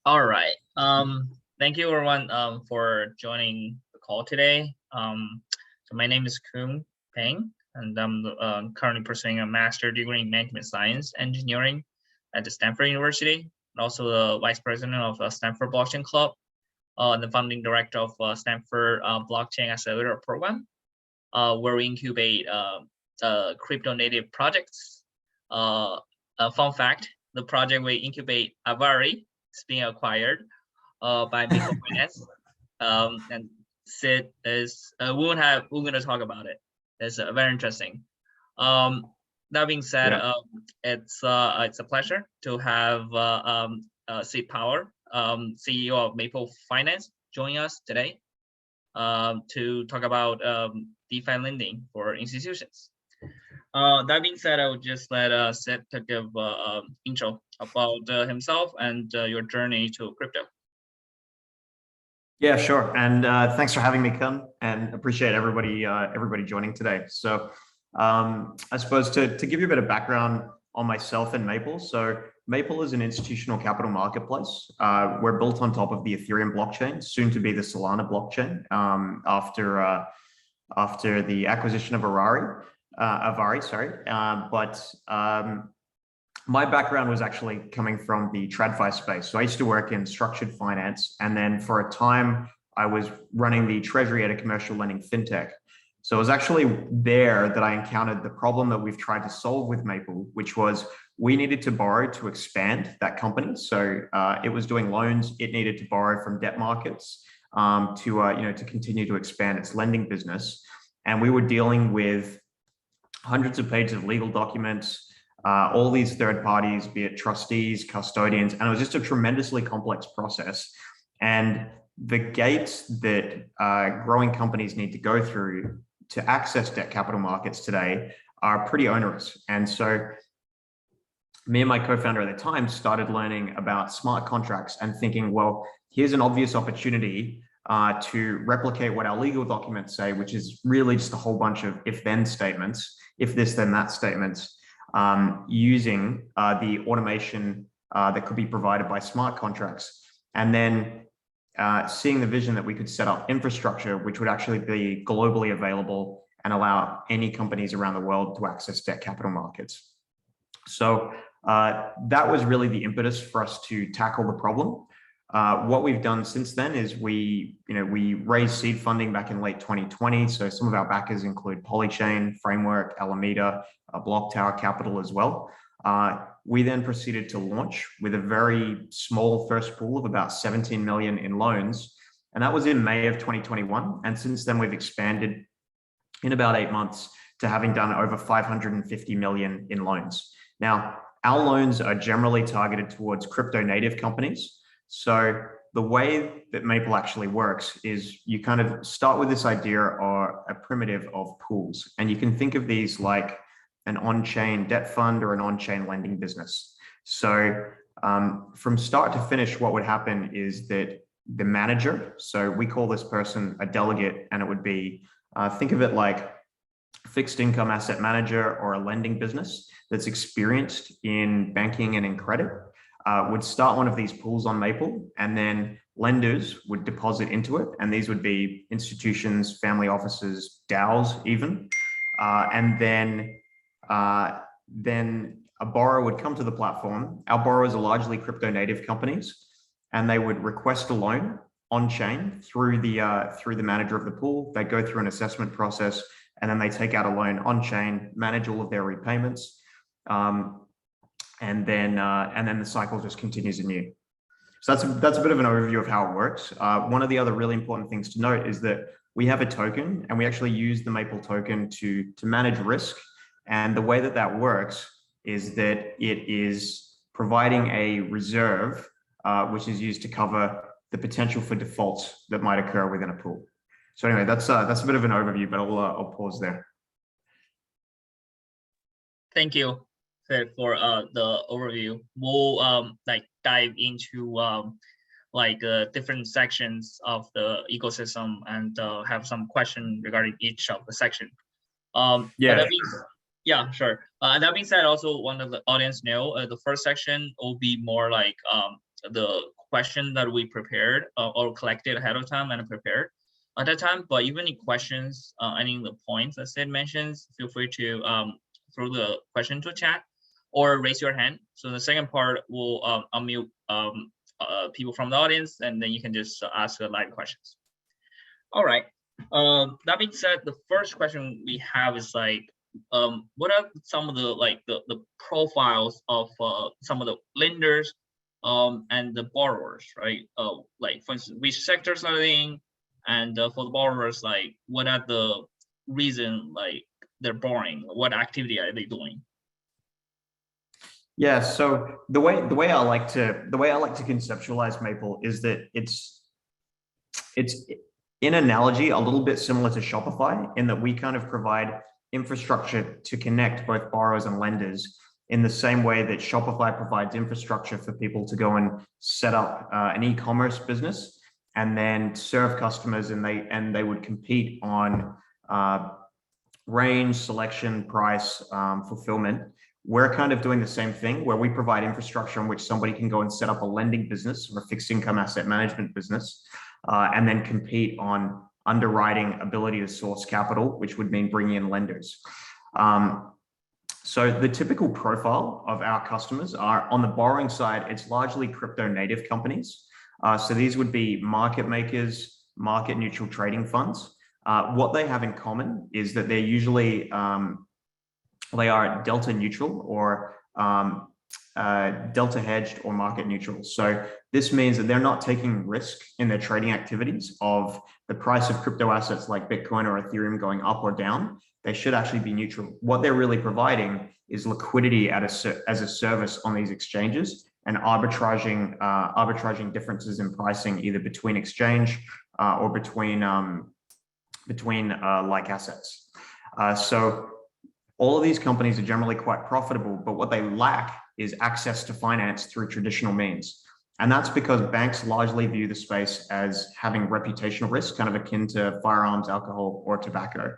All right. Thank you everyone for joining the call today. So my name is Kuhn Peng, and I'm currently pursuing a master's degree in management science engineering at the Stanford University, and also the vice president of Stanford Blockchain Club, and the founding director of Stanford Blockchain Accelerator Program, where we incubate crypto native projects. A fun fact: the project we incubate, Avari, is being acquired by microfinance, and Sid is we're gonna talk about it. It's very interesting. That being said, Yeah. it's a pleasure to have Sid Powell, CEO of Maple Finance, join us today to talk about DeFi lending for institutions. That being said, I would just let Sid to give intro about himself and your journey to crypto. Yeah, sure. And thanks for having me, Kun, and appreciate everybody joining today. So I suppose to give you a bit of background on myself and Maple. So Maple is an institutional capital marketplace. We're built on top of the Ethereum blockchain, soon to be the Solana blockchain, after the acquisition of Avari. My background was actually coming from the TradFi space. So I used to work in structured finance, and then for a time I was running the treasury at a commercial lending fintech. So it was actually there that I encountered the problem that we've tried to solve with Maple, which was we needed to borrow to expand that company. So it was doing loans, it needed to borrow from debt markets to continue to expand its lending business. And we were dealing with hundreds of pages of legal documents, all these third parties, be it trustees, custodians, and it was just a tremendously complex process. And the gates that growing companies need to go through to access debt capital markets today are pretty onerous. And so me and my co-founder at the time started learning about smart contracts and thinking, well, here's an obvious opportunity to replicate what our legal documents say, which is really just a whole bunch of if-then statements, if this, then that statements, using the automation that could be provided by smart contracts. And then seeing the vision that we could set up infrastructure, which would actually be globally available and allow any companies around the world to access debt capital markets. So that was really the impetus for us to tackle the problem. What we've done since then is we raised seed funding back in late 2020. So some of our backers include Polychain, Framework, Alameda, Block Tower Capital as well. We then proceeded to launch with a very small first pool of about 17 million in loans. And that was in May of 2021. And since then, we've expanded in about 8 months to having done over 550 million in loans. Now, our loans are generally targeted towards crypto native companies. So the way that Maple actually works is you kind of start with this idea or a primitive of pools. And you can think of these like an on-chain debt fund or an on-chain lending business. So from start to finish, what would happen is that the manager, so we call this person a delegate, and it would be, think of it like fixed income asset manager or a lending business that's experienced in banking and in credit. Would start one of these pools on Maple, and then lenders would deposit into it. And these would be institutions, family offices, DoWs even. And then a borrower would come to the platform. Our borrowers are largely crypto native companies, and they would request a loan on chain through the manager of the pool. They go through an assessment process, and then they take out a loan on chain, manage all of their repayments. And then the cycle just continues anew. So that's a bit of an overview of how it works. One of the other really important things to note is that we have a token, and we actually use the Maple token to manage risk. And the way that that works is that it is providing a reserve, which is used to cover the potential for defaults that might occur within a pool. So anyway, that's a bit of an overview, but I'll pause there. Thank you for the overview. We'll dive into different sections of the ecosystem and have some question regarding each of the section. Yeah, sure. That being said, also one of the audience know the first section will be more like the questions that we prepared or collected ahead of time and prepared at that time. But if any questions, any of the points that Sid mentions, feel free to throw the question into chat or raise your hand. So the second part will unmute people from the audience, and then you can just ask live questions. All right. That being said, the first question we have is like, what are some of the profiles of some of the lenders and the borrowers, right? Like for instance, which sectors are they in, and for the borrowers, like what are the reason like they're borrowing? What activity are they doing? Yeah, so the way I like to conceptualize Maple is that it's in analogy a little bit similar to Shopify in that we kind of provide infrastructure to connect both borrowers and lenders in the same way that Shopify provides infrastructure for people to go and set up an e-commerce business and then serve customers, and they would compete on range, selection, price, fulfillment. We're kind of doing the same thing where we provide infrastructure in which somebody can go and set up a lending business or a fixed income asset management business, and then compete on underwriting, ability to source capital, which would mean bringing in lenders. So the typical profile of our customers are on the borrowing side, it's largely crypto native companies. So these would be market makers, market neutral trading funds. What they have in common is that they're usually they are delta neutral or delta hedged or market neutral. So this means that they're not taking risk in their trading activities of the price of crypto assets like Bitcoin or Ethereum going up or down. They should actually be neutral. What they're really providing is liquidity as a service on these exchanges and arbitraging differences in pricing either between exchange or between like assets. So all of these companies are generally quite profitable, but what they lack is access to finance through traditional means. And that's because banks largely view the space as having reputational risk, kind of akin to firearms, alcohol, or tobacco.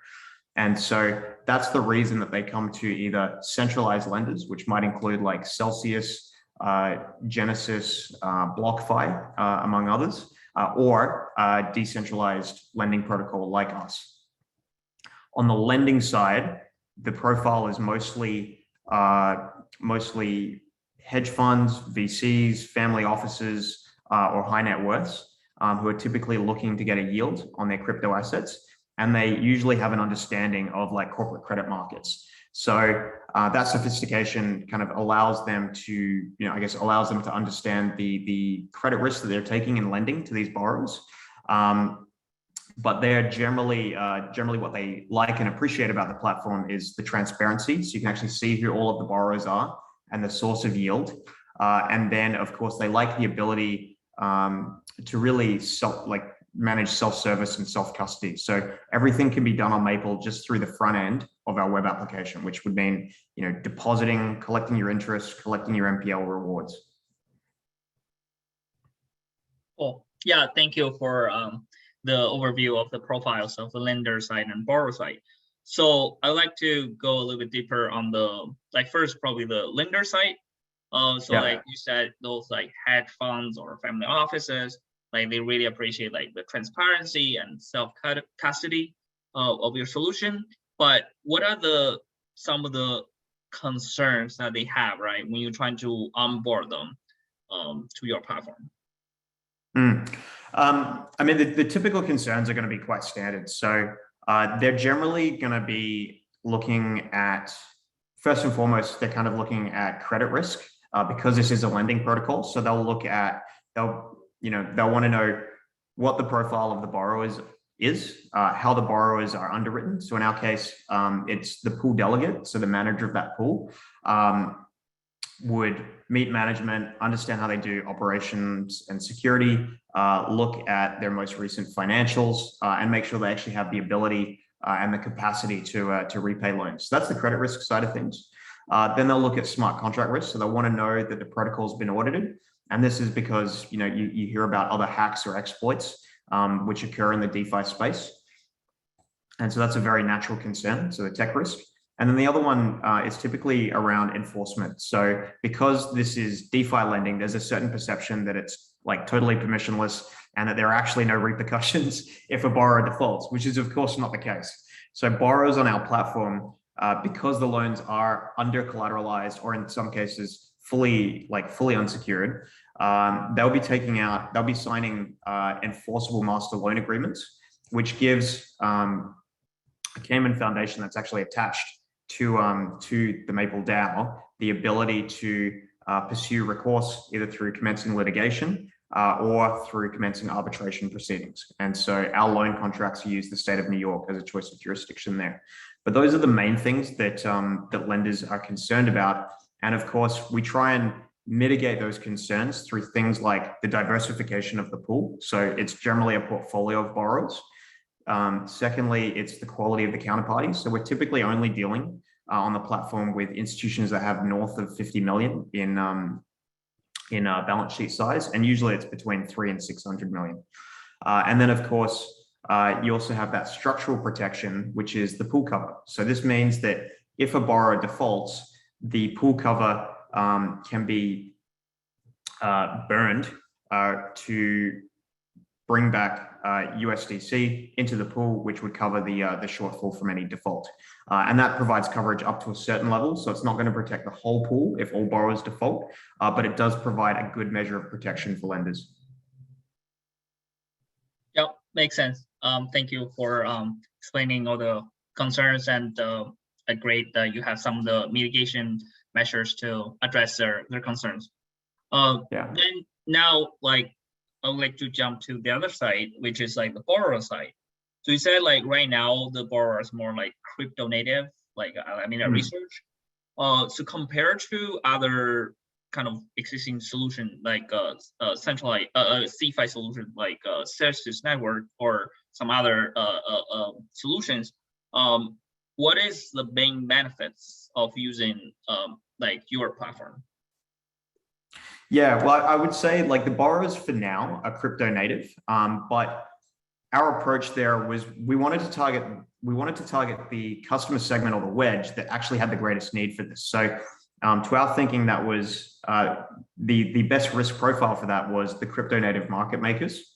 And so that's the reason that they come to either centralized lenders, which might include like Celsius, Genesis, BlockFi, among others, or decentralized lending protocol like us. On the lending side, the profile is mostly hedge funds, VCs, family offices, or high net worths who are typically looking to get a yield on their crypto assets. And they usually have an understanding of like corporate credit markets. So that sophistication kind of allows them to, allows them to understand the credit risk that they're taking in lending to these borrowers. But they're generally what they like and appreciate about the platform is the transparency. So you can actually see who all of the borrowers are and the source of yield. And then, of course, they like the ability to really manage self-service and self-custody. So everything can be done on Maple just through the front end of our web application, which would mean, depositing, collecting your interest, collecting your MPL rewards. Cool. Yeah, thank you for the overview of the profiles of the lender side and borrower side. So I'd like to go a little bit deeper on the, first probably the lender side. Like you said, those like hedge funds or family offices, like they really appreciate like the transparency and self-custody of your solution. But what are some of the concerns that they have, right, when you're trying to onboard them to your platform? The typical concerns are going to be quite standard. So they're generally going to be looking at, first and foremost, they're kind of looking at credit risk because this is a lending protocol. So they'll want to know what the profile of the borrowers is, how the borrowers are underwritten. So in our case, it's the pool delegate. So the manager of that pool would meet management, understand how they do operations and security, look at their most recent financials, and make sure they actually have the ability and the capacity to repay loans. So that's the credit risk side of things. Then they'll look at smart contract risk. So they'll want to know that the protocol's been audited. And this is because you hear about other hacks or exploits which occur in the DeFi space. And so that's a very natural concern. So the tech risk. And then the other one is typically around enforcement. So because this is DeFi lending, there's a certain perception that it's like totally permissionless and that there are actually no repercussions if a borrower defaults, which is of course not the case. So borrowers on our platform, because the loans are under collateralized or in some cases fully unsecured, they'll be signing enforceable master loan agreements, which gives a Cayman Foundation that's actually attached to the Maple DAO the ability to pursue recourse either through commencing litigation or through commencing arbitration proceedings. And so our loan contracts use the state of New York as a choice of jurisdiction there. But those are the main things that that lenders are concerned about. And of course, we try and mitigate those concerns through things like the diversification of the pool. So it's generally a portfolio of borrowers. Secondly, it's the quality of the counterparties. So we're typically only dealing on the platform with institutions that have north of 50 million in balance sheet size, and usually it's between 300 and 600 million. And then, of course, you also have that structural protection, which is the pool cover. So this means that if a borrower defaults, the pool cover can be burned to bring back USDC into the pool, which would cover the shortfall from any default. And that provides coverage up to a certain level. So it's not going to protect the whole pool if all borrowers default, but it does provide a good measure of protection for lenders. Yep, makes sense. Thank you for explaining all the concerns, and great that you have some of the mitigation measures to address their concerns. Yeah. Then now, like, I would like to jump to the other side, which is like the borrower side. So you said like right now the borrower is more like crypto native, like research. So compared to other kind of existing solution like centralized CeFi solution like Celsius network or some other solutions, what is the main benefits of using like your platform? Yeah, well, I would say like the borrowers for now are crypto native, but our approach there was we wanted to target the customer segment or the wedge that actually had the greatest need for this. So to our thinking, that was the best risk profile for that was the crypto native market makers,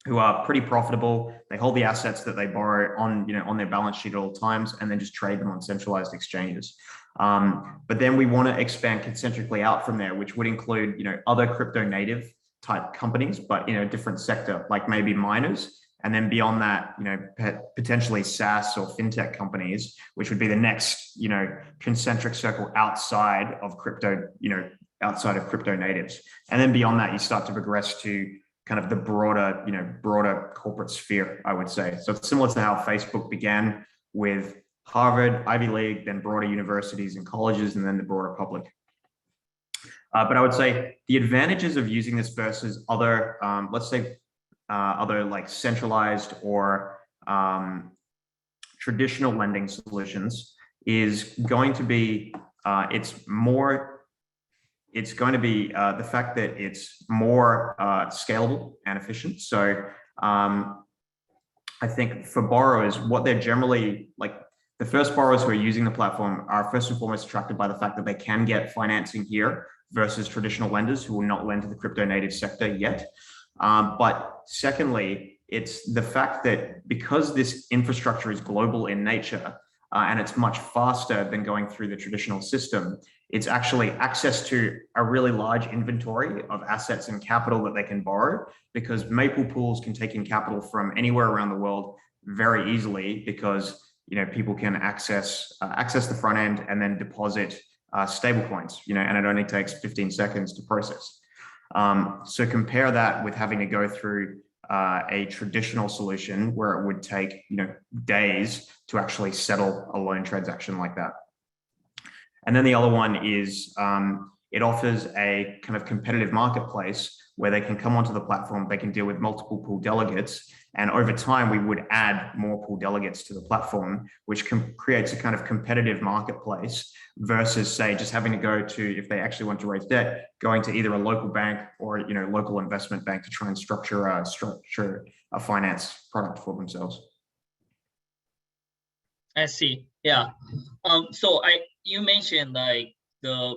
who are pretty profitable. They hold the assets that they borrow on their balance sheet at all times, and then just trade them on centralized exchanges. But then we want to expand concentrically out from there, which would include other crypto native type companies, but in a different sector, like maybe miners. And then beyond that, potentially SaaS or fintech companies, which would be the next, concentric circle outside of crypto, outside of crypto natives. And then beyond that, you start to progress to kind of the broader corporate sphere, I would say. So it's similar to how Facebook began with Harvard, Ivy League, then broader universities and colleges, and then the broader public. But I would say the advantages of using this versus other, let's say, other like centralized or traditional lending solutions is going to be the fact that it's more scalable and efficient. So I think for borrowers, what they're generally like, the first borrowers who are using the platform are first and foremost attracted by the fact that they can get financing here versus traditional lenders who will not lend to the crypto native sector yet. But secondly, it's the fact that because this infrastructure is global in nature and it's much faster than going through the traditional system, it's actually access to a really large inventory of assets and capital that they can borrow, because Maple pools can take in capital from anywhere around the world very easily, because people can access the front end and then deposit stable coins, and it only takes 15 seconds to process. So compare that with having to go through a traditional solution where it would take days to actually settle a loan transaction like that. And then the other one is it offers a kind of competitive marketplace where they can come onto the platform, they can deal with multiple pool delegates, and over time we would add more pool delegates to the platform, which creates a kind of competitive marketplace versus, say, just having to go to, if they actually want to raise debt, going to either a local bank or local investment bank to try and structure a finance product for themselves. I see. Yeah. So you mentioned like the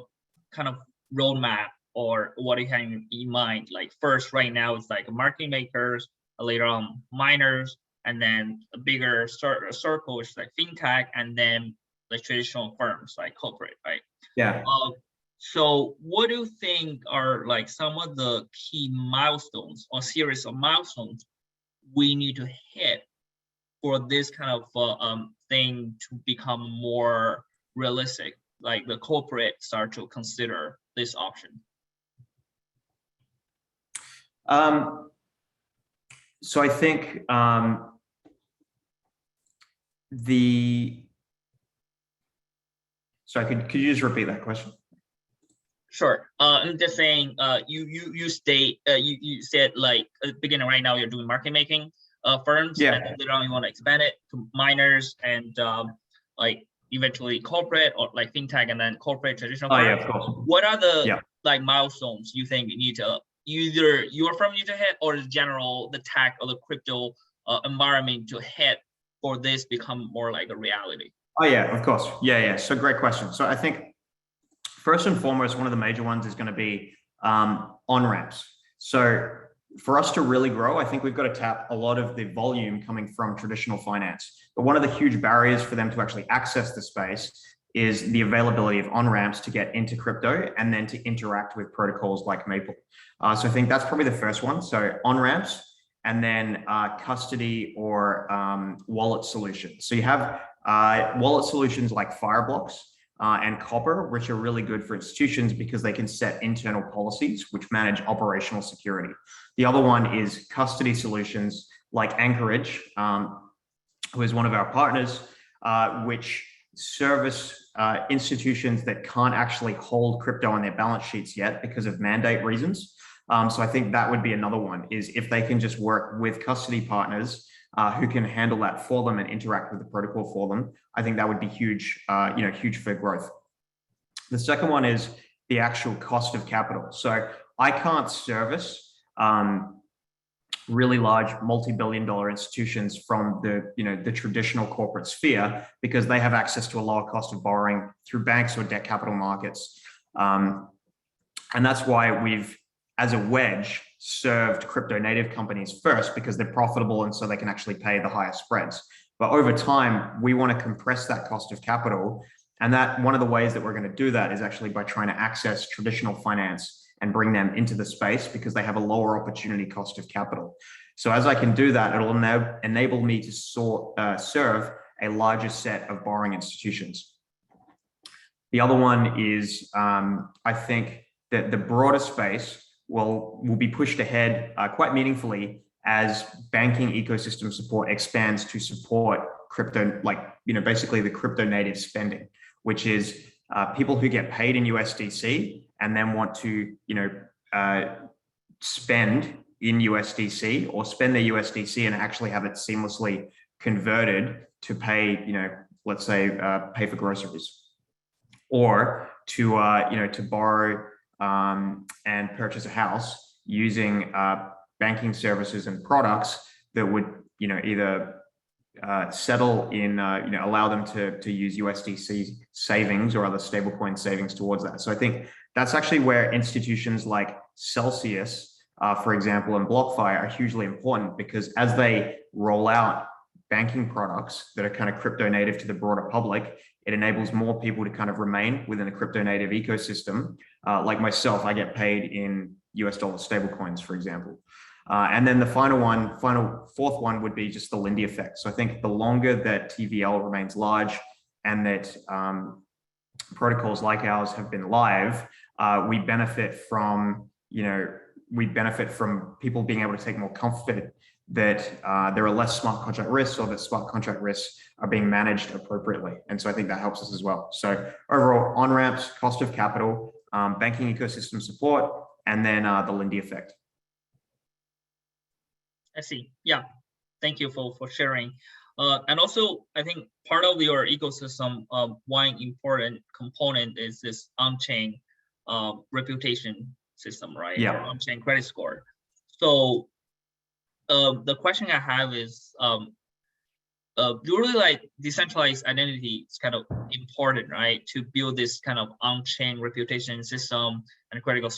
kind of roadmap or what you have in mind. Like first, right now, it's like market makers, later on miners, and then a bigger circle, which is like fintech, and then like traditional firms like corporate, right? Yeah. So what do you think are like some of the key milestones or series of milestones we need to hit for this kind of thing to become more realistic, like the corporate start to consider this option? So I think sorry, could you just repeat that question? Sure. I'm just saying. You said like at the beginning. Right now, you're doing market making firms, Yeah. and later on you want to expand it to miners and like eventually corporate or like fintech and then corporate traditional firms. Yeah, of course. What are the like milestones you think you need to either your firm need to hit or the general the tech or the crypto environment to hit for this become more like a reality? Yeah, of course. Yeah. So great question. So I think first and foremost, one of the major ones is going to be on-ramps. So for us to really grow, I think we've got to tap a lot of the volume coming from traditional finance. But one of the huge barriers for them to actually access the space is the availability of on-ramps to get into crypto and then to interact with protocols like Maple. So I think that's probably the first one. So on-ramps and then custody or wallet solutions. So you have wallet solutions like Fireblocks and Copper, which are really good for institutions because they can set internal policies which manage operational security. The other one is custody solutions like Anchorage, who is one of our partners, which service institutions that can't actually hold crypto on their balance sheets yet because of mandate reasons. So I think that would be another one, is if they can just work with custody partners who can handle that for them and interact with the protocol for them. I think that would be huge, huge for growth. The second one is the actual cost of capital. So I can't service really large multi-billion-dollar institutions from the traditional corporate sphere because they have access to a lower cost of borrowing through banks or debt capital markets. And that's why we've, as a wedge, served crypto native companies first because they're profitable and so they can actually pay the higher spreads. But over time, we want to compress that cost of capital. And that one of the ways that we're going to do that is actually by trying to access traditional finance and bring them into the space because they have a lower opportunity cost of capital. So as I can do that, it'll enable me to serve a larger set of borrowing institutions. The other one is, I think that the broader space will be pushed ahead quite meaningfully as banking ecosystem support expands to support crypto, basically the crypto native spending, which is people who get paid in USDC and then want to, spend in USDC or spend their USDC and actually have it seamlessly converted to pay, let's say, pay for groceries, or to borrow and purchase a house using banking services and products that would, either settle in, allow them to use USDC savings or other stablecoin savings towards that. So I think that's actually where institutions like Celsius, for example, and BlockFi are hugely important because as they roll out banking products that are kind of crypto native to the broader public, it enables more people to kind of remain within the crypto native ecosystem. Like myself, I get paid in US dollar stablecoins, for example. And then the fourth one would be just the Lindy effect. So I think the longer that TVL remains large and that protocols like ours have been live, we benefit from people being able to take more comfort that there are less smart contract risks or that smart contract risks are being managed appropriately. And so I think that helps us as well. So overall, on-ramps, cost of capital, banking ecosystem support, and then the Lindy effect. I see. Yeah. Thank you for sharing. And also, I think part of your ecosystem, one important component is this on-chain reputation system, right? Yeah. Or on-chain credit score. So the question I have is, usually like decentralized identity is kind of important, right? To build this kind of on-chain reputation system and credit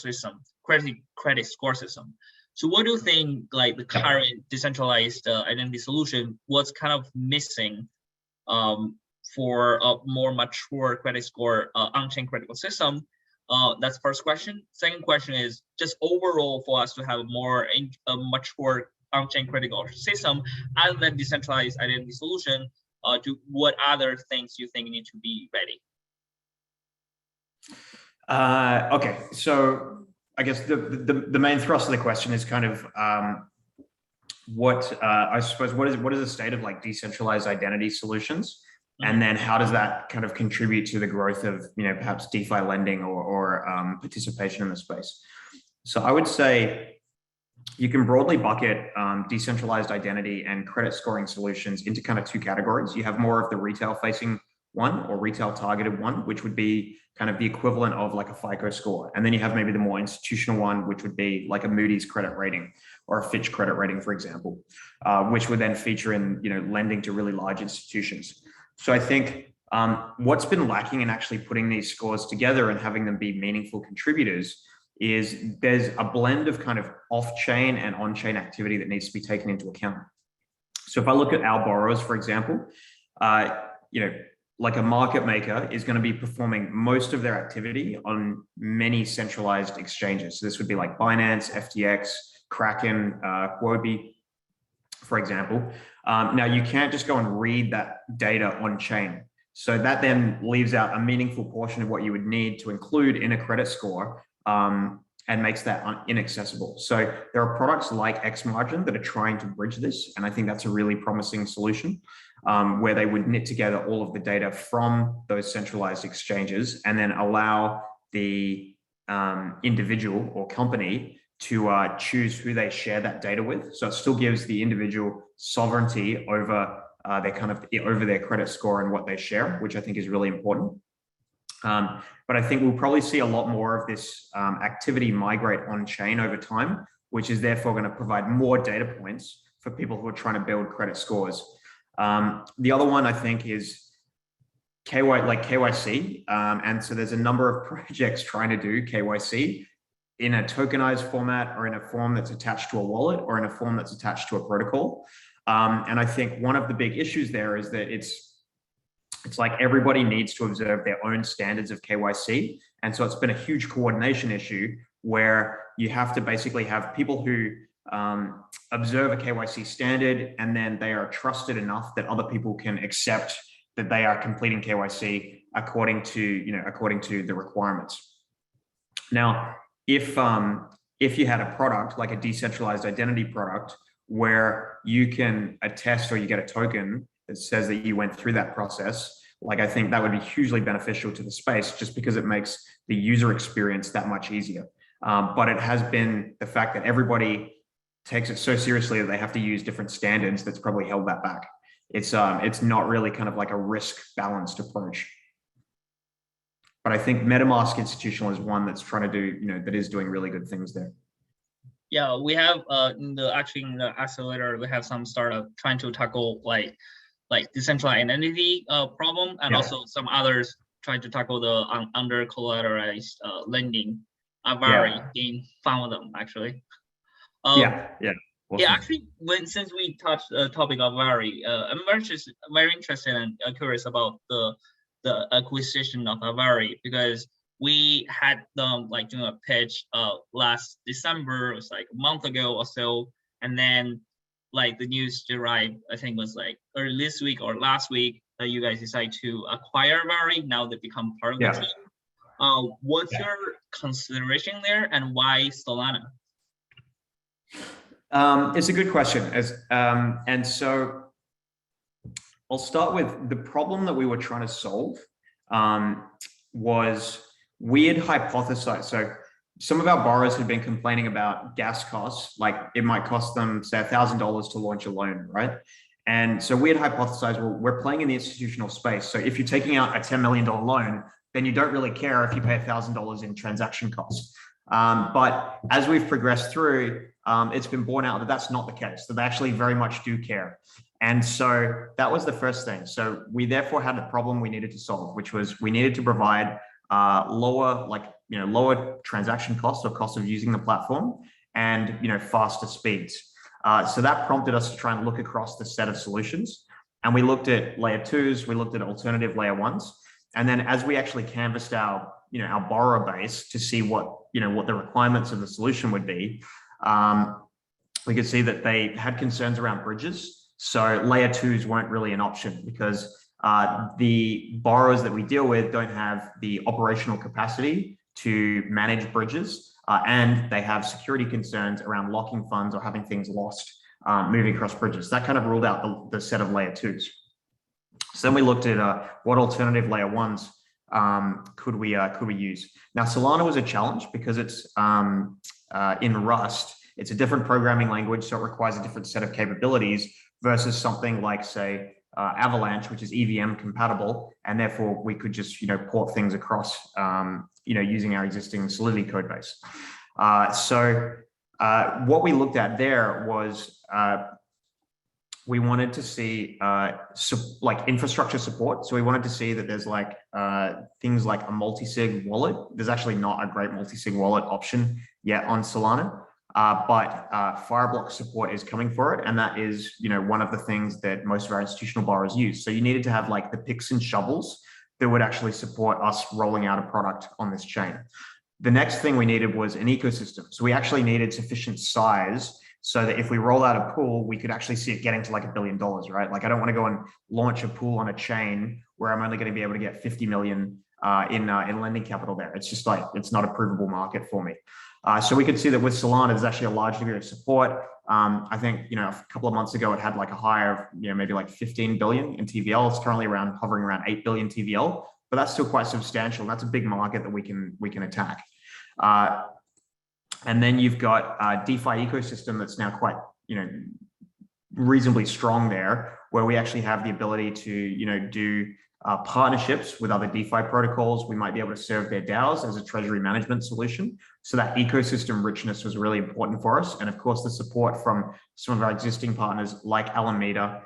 score system. So what do you think like the current decentralized identity solution was kind of missing for a more mature credit score on-chain critical system? That's first question. Second question is just overall for us to have a mature on-chain critical system other than decentralized identity solution. What other things you think need to be ready? Okay, so I guess the main thrust of the question is kind of I suppose what is the state of like decentralized identity solutions, and then how does that kind of contribute to the growth of perhaps DeFi lending or participation in the space? So I would say you can broadly bucket decentralized identity and credit scoring solutions into kind of two categories. You have more of the retail facing one or retail targeted one, which would be kind of the equivalent of like a FICO score. And then you have maybe the more institutional one, which would be like a Moody's credit rating or a Fitch credit rating, for example, which would then feature in lending to really large institutions. So I think what's been lacking in actually putting these scores together and having them be meaningful contributors is there's a blend of kind of off-chain and on-chain activity that needs to be taken into account. So if I look at our borrowers, for example, like a market maker is going to be performing most of their activity on many centralized exchanges. So this would be like Binance, FTX, Kraken, Huobi, for example. Now you can't just go and read that data on chain. So that then leaves out a meaningful portion of what you would need to include in a credit score and makes that inaccessible. So there are products like XMargin that are trying to bridge this. And I think that's a really promising solution where they would knit together all of the data from those centralized exchanges and then allow the individual or company to choose who they share that data with. So it still gives the individual sovereignty over their credit score and what they share, which I think is really important. But I think we'll probably see a lot more of this activity migrate on chain over time, which is therefore going to provide more data points for people who are trying to build credit scores. The other one I think is KYC. And so there's a number of projects trying to do KYC in a tokenized format or in a form that's attached to a wallet or in a form that's attached to a protocol. And I think one of the big issues there is that it's like everybody needs to observe their own standards of KYC. And so it's been a huge coordination issue where you have to basically have people who observe a KYC standard, and then they are trusted enough that other people can accept that they are completing KYC according to the requirements. Now, if you had a product like a decentralized identity product where you can attest or you get a token that says that you went through that process, like I think that would be hugely beneficial to the space just because it makes the user experience that much easier. But it has been the fact that everybody takes it so seriously that they have to use different standards that's probably held that back. It's not really kind of like a risk balanced approach. But I think MetaMask Institutional is one that's trying to do, that is doing really good things there. Yeah, we have in the accelerator, we have some startup trying to tackle like decentralized identity problem, and also some others trying to tackle the under collateralized lending. Avari being one of them actually. Awesome. Yeah, actually, since we touched the topic of Avari, I'm very interested and curious about the acquisition of Avari, because we had them like doing a pitch last December. It was like a month ago or so, and then like the news derived, I think was like early this week or last week, that you guys decided to acquire Avari. Now they become part of the team. What's your consideration there, and why Solana? It's a good question. And so I'll start with the problem that we were trying to solve was we had hypothesized. So some of our borrowers had been complaining about gas costs, like it might cost them, say, $1,000 to launch a loan, right? And so we had hypothesized, well, we're playing in the institutional space. So if you're taking out a $10 million loan, then you don't really care if you pay $1,000 in transaction costs. But as we've progressed through, it's been borne out that that's not the case, that they actually very much do care. And so that was the first thing. So we therefore had a problem we needed to solve, which was we needed to provide lower transaction costs or cost of using the platform, and faster speeds. So that prompted us to try and look across the set of solutions. And we looked at layer 2s, we looked at alternative layer 1s. And then as we actually canvassed our borrower base to see what the requirements of the solution would be, we could see that they had concerns around bridges. So layer 2s weren't really an option because the borrowers that we deal with don't have the operational capacity to manage bridges, and they have security concerns around locking funds or having things lost moving across bridges. That kind of ruled out the set of layer 2s. So then we looked at what alternative layer 1s could we use. Now Solana was a challenge because it's in Rust. It's a different programming language, so it requires a different set of capabilities versus something like, say, Avalanche, which is EVM compatible, and therefore we could just port things across using our existing Solidity code base. So what we looked at there was we wanted to see like infrastructure support. So we wanted to see that there's like things like a multi-sig wallet. There's actually not a great multi-sig wallet option yet on Solana. But Fireblock support is coming for it, and that is, one of the things that most of our institutional borrowers use. So you needed to have like the picks and shovels that would actually support us rolling out a product on this chain. The next thing we needed was an ecosystem. So we actually needed sufficient size so that if we roll out a pool, we could actually see it getting to like $1 billion, right? Like I don't want to go and launch a pool on a chain where I'm only going to be able to get 50 million in lending capital there. It's just like, it's not a provable market for me. So we could see that with Solana, there's actually a large degree of support. I think, a couple of months ago, it had like a high of, maybe like 15 billion in TVL. It's currently hovering around 8 billion TVL, but that's still quite substantial. That's a big market that we can attack. And then you've got a DeFi ecosystem that's now quite, reasonably strong there, where we actually have the ability to, do partnerships with other DeFi protocols. We might be able to serve their DAOs as a treasury management solution. So that ecosystem richness was really important for us. And of course, the support from some of our existing partners like Alameda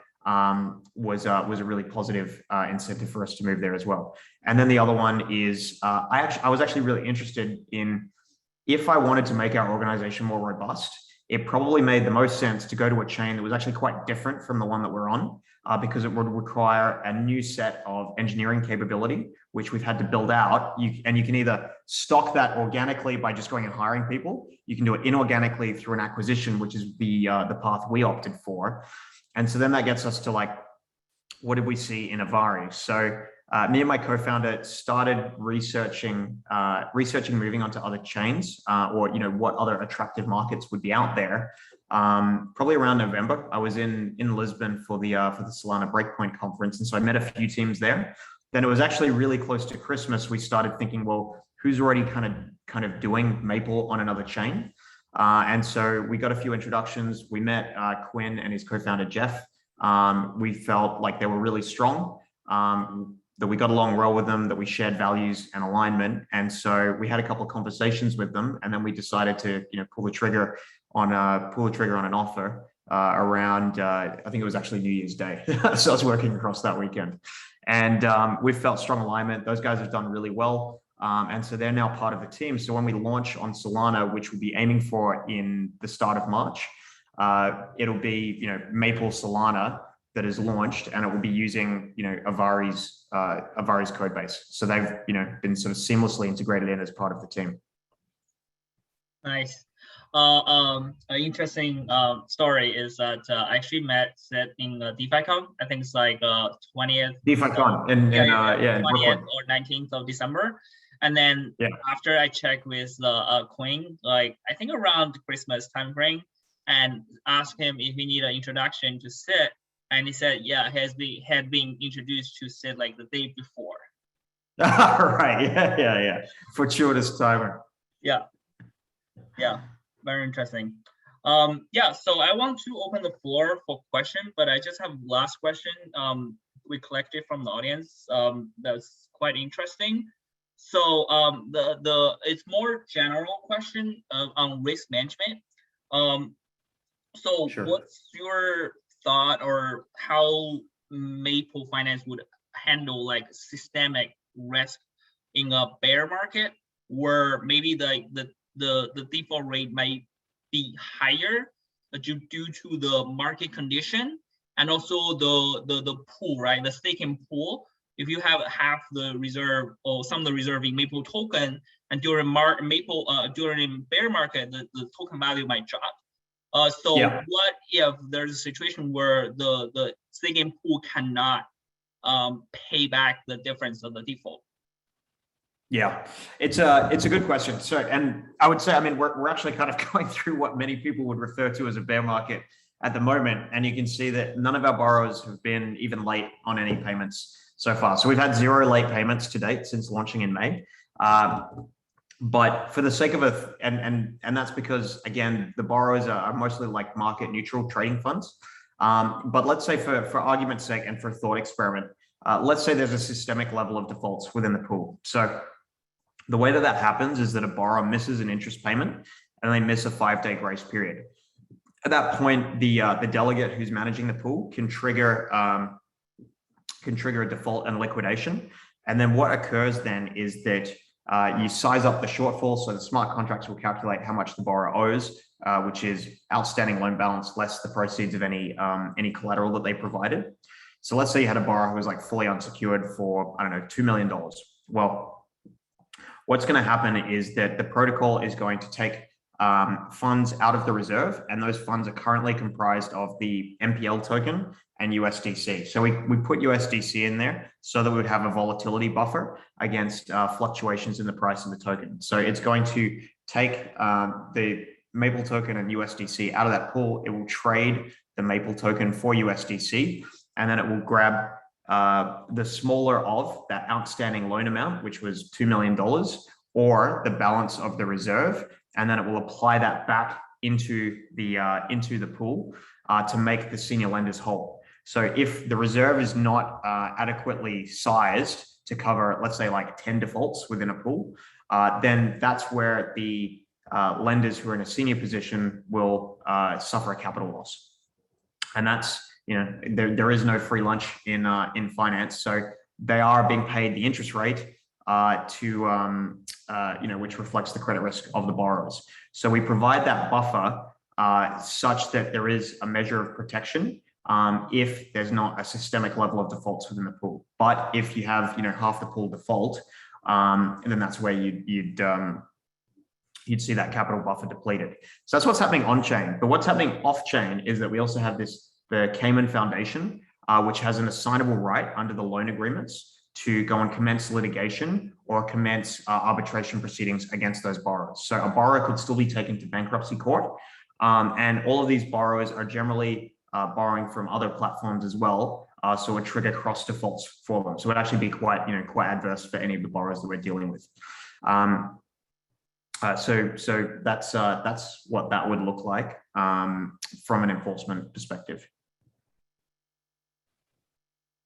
was a really positive incentive for us to move there as well. And then the other one is I was actually really interested in, if I wanted to make our organization more robust, it probably made the most sense to go to a chain that was actually quite different from the one that we're on, because it would require a new set of engineering capability, which we've had to build out. And you can either stock that organically by just going and hiring people. You can do it inorganically through an acquisition, which is the path we opted for. And so then that gets us to like, what did we see in Avari? So me and my co-founder started researching moving onto other chains, or what other attractive markets would be out there. Probably around November, I was in Lisbon for the Solana Breakpoint conference, and so I met a few teams there. Then it was actually really close to Christmas. We started thinking, well, who's already kind of doing Maple on another chain? And so we got a few introductions. We met Quinn and his co-founder Jeff. We felt like they were really strong. That we got along well with them, that we shared values and alignment. And so we had a couple of conversations with them, and then we decided to, pull the trigger on an offer around, I think it was actually New Year's Day. So I was working across that weekend, and we felt strong alignment. Those guys have done really well. And so they're now part of the team. So when we launch on Solana, which we'll be aiming for in the start of March, it'll be, Maple Solana that is launched, and it will be using, Avari's code base. So they've, been sort of seamlessly integrated in as part of the team. Nice. An interesting story is that I actually met Sid in DeFiCon. I think it's like 20th. DeFiCon in 20th or 19th of December. And then after I checked with Queen, like I think around Christmas timeframe, and asked him if he need an introduction to Sid. And he said, yeah, he had been introduced to Sid like the day before. Right. Yeah. Fortuitous timing. Yeah. Very interesting. So I want to open the floor for questions, but I just have last question we collected from the audience that's quite interesting. So it's more general question on risk management. So Sure. what's your thought or how Maple Finance would handle like systemic risk in a bear market where maybe the default rate might be higher due to the market condition and also the pool, right? The staking pool. If you have half the reserve or some of the reserve in Maple token, and during during bear market, the token value might drop. So Yeah. what if there's a situation where the staking pool cannot pay back the difference of the default? Yeah, it's a good question. So, and I would say, I mean, we're actually kind of going through what many people would refer to as a bear market at the moment, and you can see that none of our borrowers have been even late on any payments so far. So we've had 0 late payments to date since launching in May. But for the sake of and that's because, again, the borrowers are mostly like market neutral trading funds. But let's say for argument's sake and for thought experiment, let's say there's a systemic level of defaults within the pool. So the way that happens is that a borrower misses an interest payment and they miss a 5-day grace period. At that point, the delegate who's managing the pool can trigger a default and liquidation. And then what occurs then is that you size up the shortfall. So the smart contracts will calculate how much the borrower owes, which is outstanding loan balance less the proceeds of any collateral that they provided. So let's say you had a borrower who was like fully unsecured for, I don't know, $2 million. Well, what's going to happen is that the protocol is going to take funds out of the reserve, and those funds are currently comprised of the MPL token and USDC. So we put USDC in there so that we would have a volatility buffer against fluctuations in the price of the token. So it's going to take the Maple token and USDC out of that pool. It will trade the Maple token for USDC, and then it will grab the smaller of that outstanding loan amount, which was $2 million, or the balance of the reserve, and then it will apply that back into the pool to make the senior lenders whole. So if the reserve is not adequately sized to cover, let's say, like 10 defaults within a pool, then that's where the lenders who are in a senior position will suffer a capital loss. And that's, there is no free lunch in finance. So they are being paid the interest rate which reflects the credit risk of the borrowers. So we provide that buffer such that there is a measure of protection if there's not a systemic level of defaults within the pool. But if you have, half the pool default, then that's where you'd see that capital buffer depleted. So that's what's happening on chain. But what's happening off chain is that we also have the Cayman Foundation, which has an assignable right under the loan agreements to go and commence litigation or commence arbitration proceedings against those borrowers. So a borrower could still be taken to bankruptcy court. And all of these borrowers are generally borrowing from other platforms as well. So it would trigger cross defaults for them. So it would actually be quite adverse for any of the borrowers that we're dealing with. So that's what that would look like from an enforcement perspective.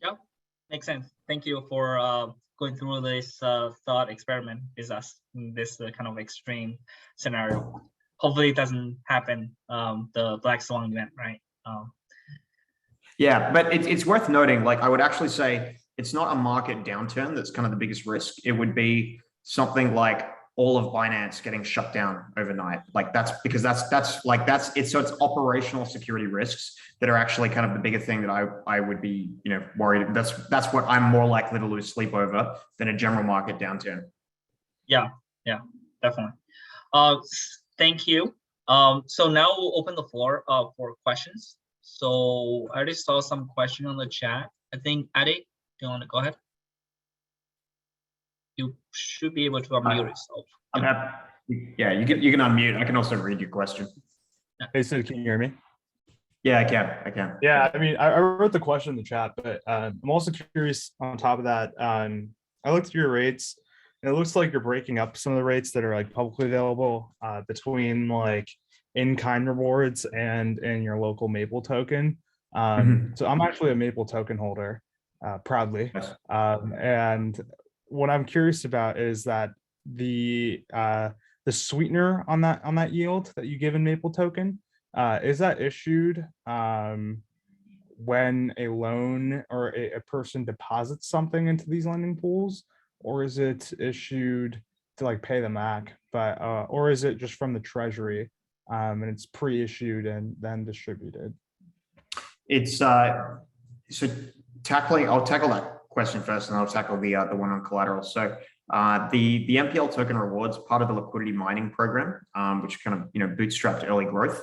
Yep, makes sense. Thank you for going through this thought experiment with us in this kind of extreme scenario. Hopefully it doesn't happen, the Black Swan event, right? Yeah, but it's worth noting, like I would actually say it's not a market downturn that's kind of the biggest risk. It would be something like all of Binance getting shut down overnight. Like that's it's operational security risks that are actually kind of the bigger thing that I would be, worried. That's what I'm more likely to lose sleep over than a general market downturn. Yeah, definitely. Thank you. So now we'll open the floor for questions. So I already saw some question on the chat. I think Adi, do you want to go ahead? You should be able to unmute yourself. I'm happy. Yeah, you can unmute. I can also read your question. Hey, Sid, can you hear me? Yeah, I can. Yeah, I mean, I wrote the question in the chat, but I'm also curious on top of that. I looked through your rates, and it looks like you're breaking up some of the rates that are like publicly available between like in-kind rewards and in your local Maple token. So I'm actually a Maple token holder, proudly. And what I'm curious about is that the the sweetener on that yield that you give in Maple token, is that issued when a loan or a person deposits something into these lending pools, or is it issued to like pay the MAC, but or is it just from the treasury and it's pre-issued and then distributed? It's so I'll tackle that question first, and I'll tackle the one on collateral. So the MPL token rewards part of the liquidity mining program, which kind of bootstrapped early growth.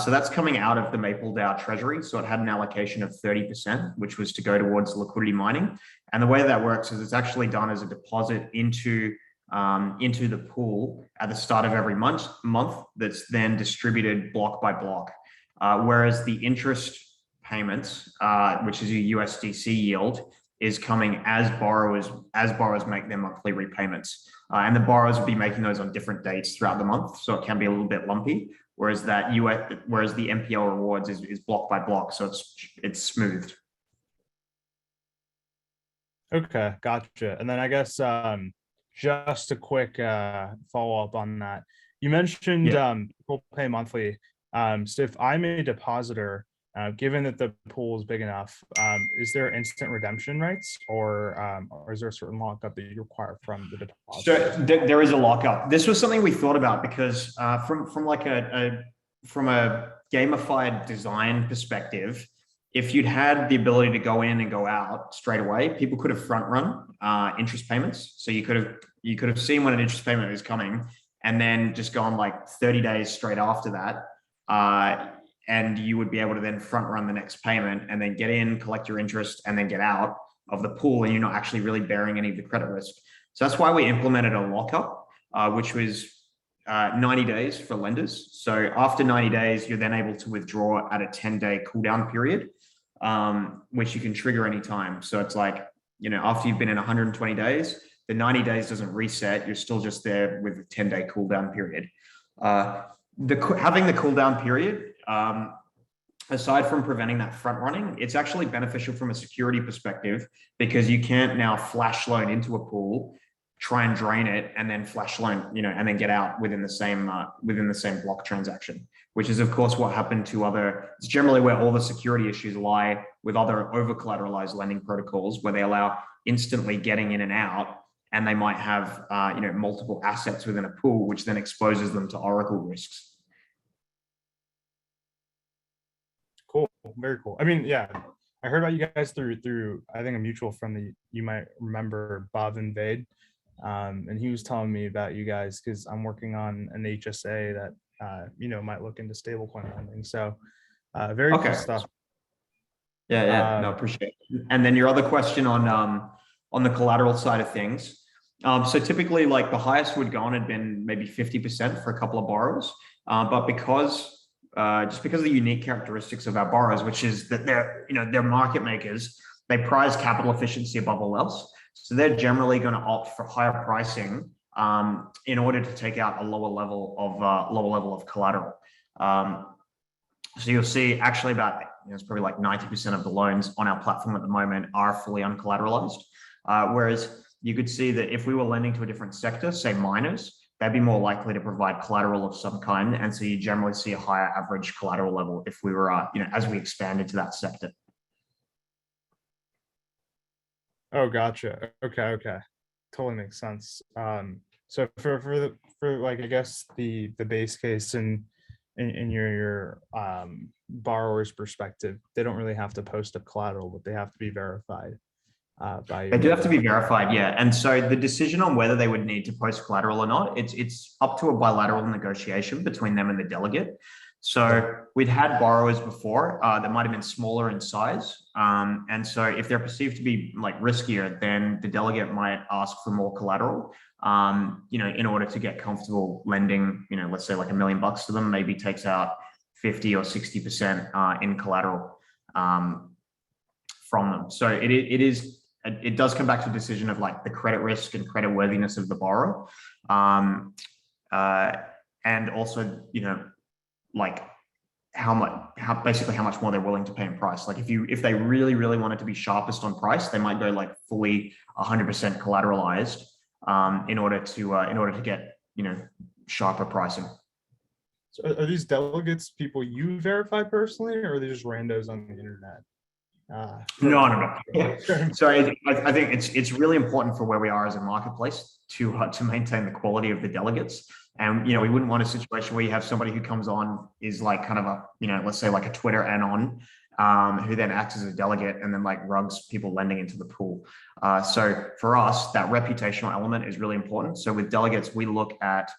So that's coming out of the Maple DAO treasury. So it had an allocation of 30%, which was to go towards liquidity mining. And the way that works is it's actually done as a deposit into the pool at the start of every month that's then distributed block by block. Whereas the interest payments, which is a USDC yield, is coming as borrowers make their monthly repayments. And the borrowers will be making those on different dates throughout the month. So it can be a little bit lumpy. Whereas the MPL rewards is block by block. So it's smoothed. Okay, gotcha. And then I guess just a quick follow-up on that. You mentioned people pay monthly. So if I'm a depositor, given that the pool is big enough, is there instant redemption rights, or is there a certain lockup that you require from the depositor? So there is a lockup. This was something we thought about because from a gamified design perspective, if you'd had the ability to go in and go out straight away, people could have front run interest payments. So you could have seen when an interest payment is coming, and then just gone like 30 days straight after that. And you would be able to then front run the next payment and then get in, collect your interest, and then get out of the pool, and you're not actually really bearing any of the credit risk. So that's why we implemented a lockup, which was 90 days for lenders. So after 90 days, you're then able to withdraw at a 10-day cooldown period, which you can trigger anytime. So it's like, after you've been in 120 days, the 90 days doesn't reset. You're still just there with a 10-day cooldown period. Having the cooldown period, aside from preventing that front running, it's actually beneficial from a security perspective, because you can't now flash loan into a pool, try and drain it, and then flash loan, and then get out within the same block transaction, which is of course what happened to it's generally where all the security issues lie with other over collateralized lending protocols, where they allow instantly getting in and out, and they might have multiple assets within a pool, which then exposes them to Oracle risks. Cool, very cool. I mean, yeah, I heard about you guys through I think a mutual friend that you might remember, Bob Invade, and he was telling me about you guys because I'm working on an HSA that might look into stablecoin lending. So very cool stuff. Yeah, no, appreciate it. And then your other question on the collateral side of things. So typically, like, the highest would gone had been maybe 50% for a couple of borrowers, but just because of the unique characteristics of our borrowers, which is that they're market makers, they prize capital efficiency above all else. So they're generally going to opt for higher pricing in order to take out a lower level of collateral. So you'll see actually about it's probably like 90% of the loans on our platform at the moment are fully uncollateralized. Whereas you could see that if we were lending to a different sector, say miners, they'd be more likely to provide collateral of some kind. And so you generally see a higher average collateral level if we were, as we expand into that sector. Oh, gotcha. Okay. Totally makes sense. So for like, I guess the base case in your borrower's perspective, they don't really have to post up collateral, but they have to be verified. They do have to be verified, yeah. And so the decision on whether they would need to post collateral or not, it's up to a bilateral negotiation between them and the delegate. So we'd had borrowers before that might have been smaller in size. And so if they're perceived to be like riskier, then the delegate might ask for more collateral, in order to get comfortable lending, let's say like $1 million to them, maybe takes out 50 or 60% in collateral from them. So it does come back to a decision of like the credit risk and credit worthiness of the borrower. And also, like basically how much more they're willing to pay in price. Like if they really, really wanted to be sharpest on price, they might go like fully 100% collateralized in order to get, sharper pricing. So are these delegates people you verify personally, or are they just randos on the internet? No. Yeah. So I think it's really important for where we are as a marketplace to maintain the quality of the delegates. And we wouldn't want a situation where you have somebody who comes on is like kind of a let's say like a Twitter anon, who then acts as a delegate and then like rugs people lending into the pool. So for us, that reputational element is really important. So with delegates, we look at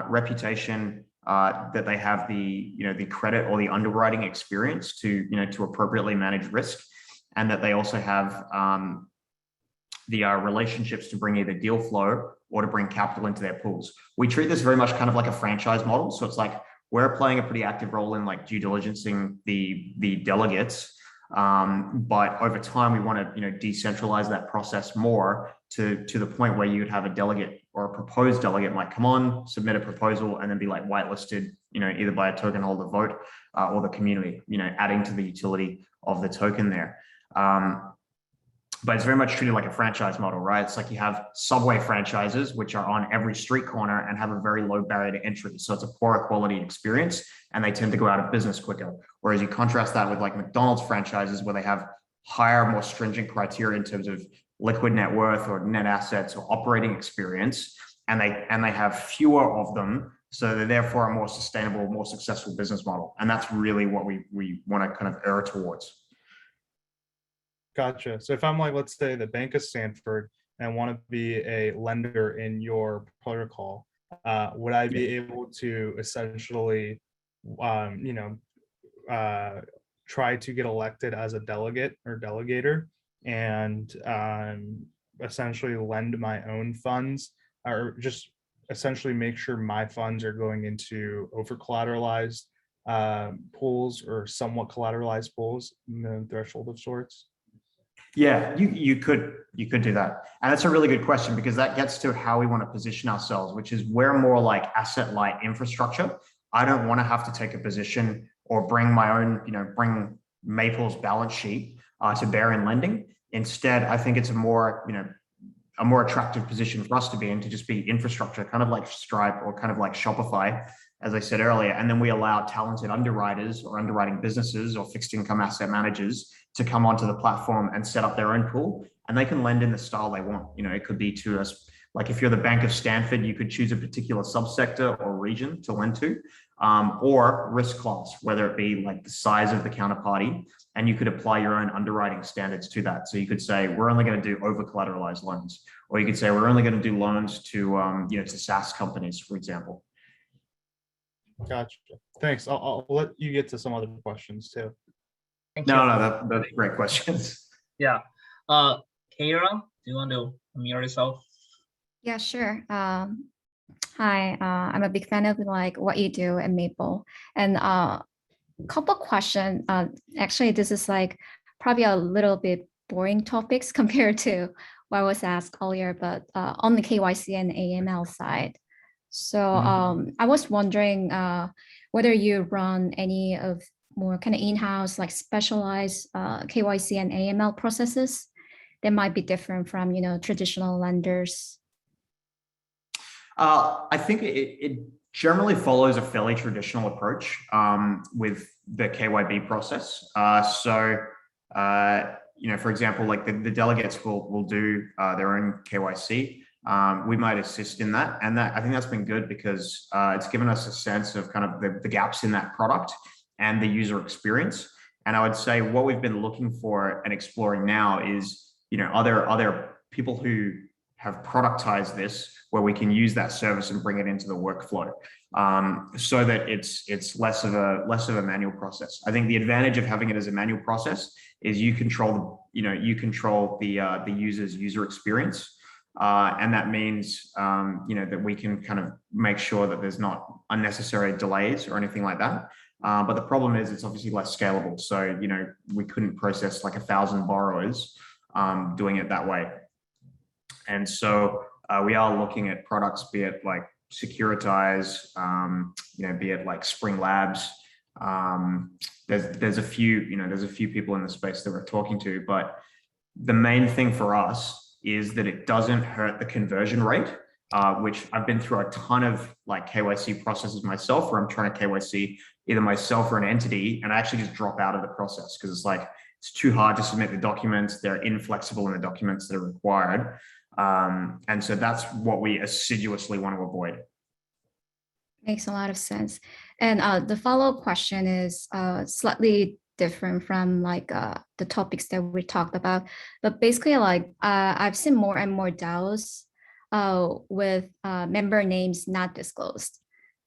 reputation, that they have the credit or the underwriting experience to appropriately manage risk, and that they also have the relationships to bring either deal flow or to bring capital into their pools. We treat this very much kind of like a franchise model. So it's like we're playing a pretty active role in like due diligencing the delegates. But over time, we want to decentralize that process more to the point where you'd have a delegate or a proposed delegate might come on, submit a proposal, and then be like whitelisted, either by a token holder vote or the community, adding to the utility of the token there. But it's very much treated like a franchise model, right? It's like you have Subway franchises, which are on every street corner and have a very low barrier to entry. So it's a poorer quality experience and they tend to go out of business quicker. Whereas you contrast that with like McDonald's franchises where they have higher, more stringent criteria in terms of liquid net worth or net assets or operating experience. And they have fewer of them. So they're therefore a more sustainable, more successful business model. And that's really what we want to kind of err towards. Gotcha. So if I'm like, let's say the Bank of Stanford and want to be a lender in your protocol, would I be able to essentially, try to get elected as a delegate or delegator and essentially lend my own funds, or just essentially make sure my funds are going into over collateralized pools or somewhat collateralized pools, threshold of sorts? Yeah, you could do that. And that's a really good question because that gets to how we want to position ourselves, which is we're more like asset light infrastructure. I don't want to have to take a position or bring my own, bring Maple's balance sheet to bear in lending. Instead, I think it's a more attractive position for us to be in, to just be infrastructure, kind of like Stripe or kind of like Shopify, as I said earlier. And then we allow talented underwriters or underwriting businesses or fixed income asset managers to come onto the platform and set up their own pool, and they can lend in the style they want. It could be to us, like if you're the Bank of Stanford, you could choose a particular subsector or region to lend to, or risk class, whether it be like the size of the counterparty, and you could apply your own underwriting standards to that. So you could say, we're only going to do over collateralized loans, or you could say, we're only going to do loans to, to SaaS companies, for example. Gotcha. Thanks. I'll let you get to some other questions too. Thank you. No, that's great questions. Yeah. Kara, do you want to unmute yourself? Yeah, sure. Hi, I'm a big fan of like what you do at Maple, and couple questions. Actually, this is like probably a little bit boring topics compared to what was asked earlier, but on the KYC and AML side. So I was wondering whether you run any of more kind of in-house, like specialized KYC and AML processes that might be different from, traditional lenders. I think it generally follows a fairly traditional approach with the KYB process. For example, like the delegates will do their own KYC. We might assist in that, and I think that's been good because it's given us a sense of kind of the gaps in that product and the user experience. And I would say what we've been looking for and exploring now is, are there people who have productized this where we can use that service and bring it into the workflow, so that it's less of a manual process. I think the advantage of having it as a manual process is you control the user's user experience. And that means, that we can kind of make sure that there's not unnecessary delays or anything like that. But the problem is it's obviously less scalable. So, we couldn't process like 1,000 borrowers doing it that way. And so we are looking at products, be it like Securitize, be it like Spring Labs. There's a few people in the space that we're talking to, but the main thing for us is that it doesn't hurt the conversion rate which I've been through a ton of like KYC processes myself, where I'm trying to KYC either myself or an entity, and I actually just drop out of the process because it's like, it's too hard to submit the documents. They're inflexible in the documents that are required. And so that's what we assiduously want to avoid. Makes a lot of sense. And the follow-up question is slightly different from like the topics that we talked about, but basically like I've seen more and more DAOs with member names not disclosed,